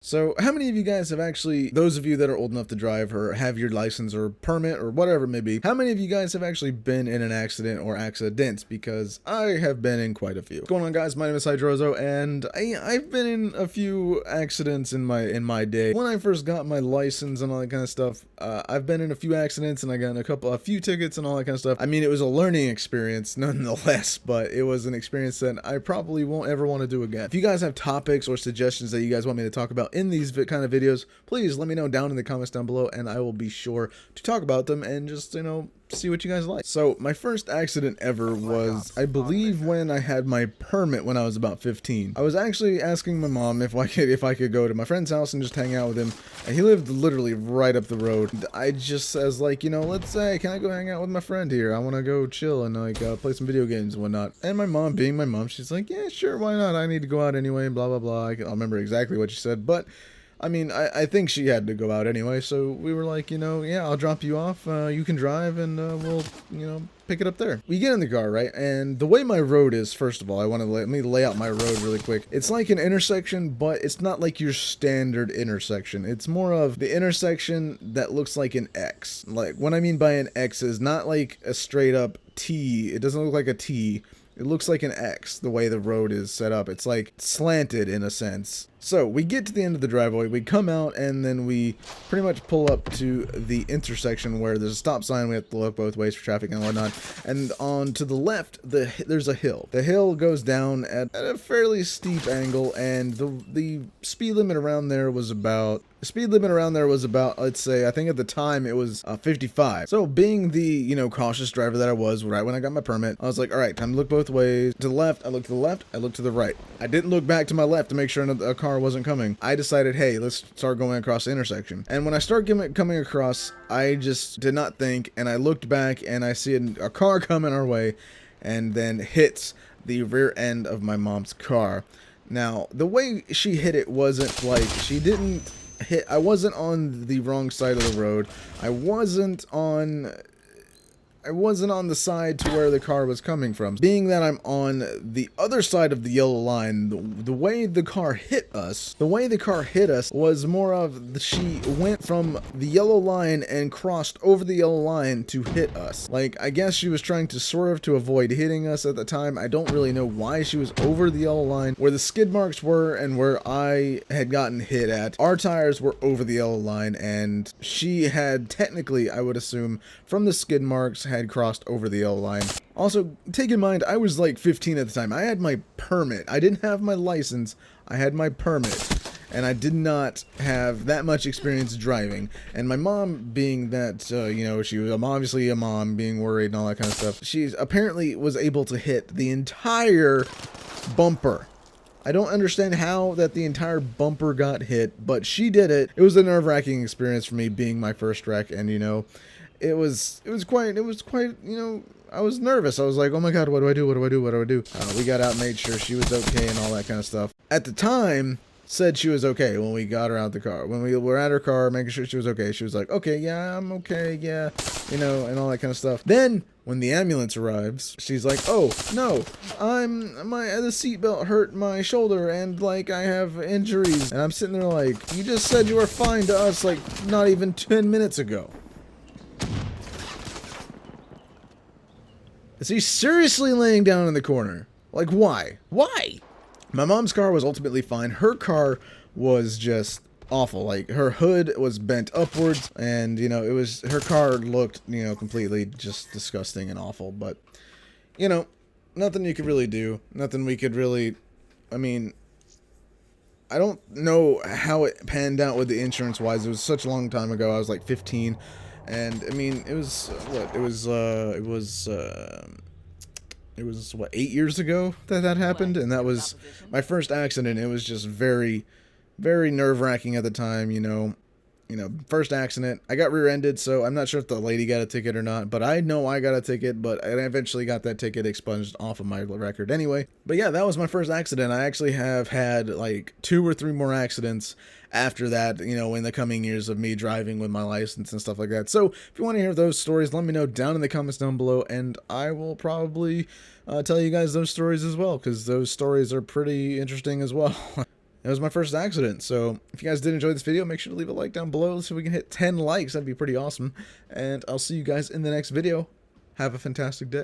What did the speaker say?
So, how many of you guys have actually, those of you that are old enough to drive or have your license or permit or whatever it may be, how many of you guys have actually been in an accident or accidents? Because I have been in quite a few. What's going on, guys? My name is Hydrozo, and I've been in a few accidents in my day. When I first got my license and all that kind of stuff, I've been in a few accidents and I got a few tickets and all that kind of stuff. I mean, it was a learning experience nonetheless, but it was an experience that I probably won't ever want to do again. If you guys have topics or suggestions that you guys want me to talk about in these kind of videos, please let me know down in the comments down below, and I will be sure to talk about them and just, see what you guys like. So my first accident ever was, I believe, when I had my permit when I was about 15. I was actually asking my mom if I could go to my friend's house and just hang out with him. And he lived literally right up the road. I just says like, let's say, can I go hang out with my friend here? I want to go chill and play some video games and whatnot. And my mom, being my mom, she's like, yeah, sure, why not? I need to go out anyway, blah blah blah. I don't remember exactly what she said, but I mean, I think she had to go out anyway, so we were like, yeah, I'll drop you off, you can drive, and we'll, pick it up there. We get in the car, right? And the way my road is, first of all, let me lay out my road really quick. It's like an intersection, but it's not like your standard intersection. It's more of the intersection that looks like an X. Like, what I mean by an X is not like a straight up T. It doesn't look like a T. It looks like an X, the way the road is set up. It's like slanted in a sense. So we get to the end of the driveway, we come out, and then we pretty much pull up to the intersection where there's a stop sign. We have to look both ways for traffic and whatnot. And on to the left, there's a hill. The hill goes down at a fairly steep angle, and the speed limit around there was about, let's say, I think at the time it was 55. So being the, cautious driver that I was right when I got my permit, I was like, all right, time to look both ways. To the left, I looked to the left, I looked to the right. I didn't look back to my left to make sure a car wasn't coming. I decided, hey, let's start going across the intersection. And when I started coming across, I just did not think, and I looked back and I see a car coming our way and then hits the rear end of my mom's car. Now, the way she hit it wasn't like, I wasn't on the wrong side of the road. I wasn't on the side to where the car was coming from. Being that I'm on the other side of the yellow line, the way the car hit us was more of she went from the yellow line and crossed over the yellow line to hit us. Like, I guess she was trying to swerve to avoid hitting us at the time. I don't really know why she was over the yellow line. Where the skid marks were and where I had gotten hit at, our tires were over the yellow line, and she had technically, I would assume, from the skid marks, had crossed over the yellow line. Also, take in mind, I was like 15 at the time. I had my permit. I didn't have my license. I had my permit. And I did not have that much experience driving. And my mom, being that, she was obviously a mom, being worried and all that kind of stuff, she apparently was able to hit the entire bumper. I don't understand how that the entire bumper got hit, but she did it. It was a nerve-wracking experience for me, being my first wreck, and it was quite, I was nervous. I was like, oh my god, what do I do? We got out, made sure she was okay and all that kind of stuff. At the time, said she was okay when we got her out the car. When we were at her car, making sure she was okay, she was like, okay, yeah, I'm okay, yeah, and all that kind of stuff. Then, when the ambulance arrives, she's like, oh, no, the seatbelt hurt my shoulder, and, I have injuries. And I'm sitting there like, you just said you were fine to us, not even 10 minutes ago. Is he seriously laying down in the corner? Like, why? Why? My mom's car was ultimately fine. Her car was just awful. Like, her hood was bent upwards, and, her car looked, completely just disgusting and awful. But, nothing you could really do. Nothing we could really, I don't know how it panned out with the insurance-wise. It was such a long time ago. I was, 15. And, it was, what, 8 years ago that happened? And that was my first accident. It was just very, very nerve-wracking at the time, first accident. I got rear-ended, so I'm not sure if the lady got a ticket or not, but I know I got a ticket, but I eventually got that ticket expunged off of my record anyway. But yeah, that was my first accident. I actually have had 2 or 3 more accidents after that, in the coming years of me driving with my license and stuff like that. So if you want to hear those stories, let me know down in the comments down below, and I will probably tell you guys those stories as well, because those stories are pretty interesting as well. It was my first accident. So if you guys did enjoy this video, make sure to leave a like down below so we can hit 10 likes. That'd be pretty awesome. And I'll see you guys in the next video. Have a fantastic day.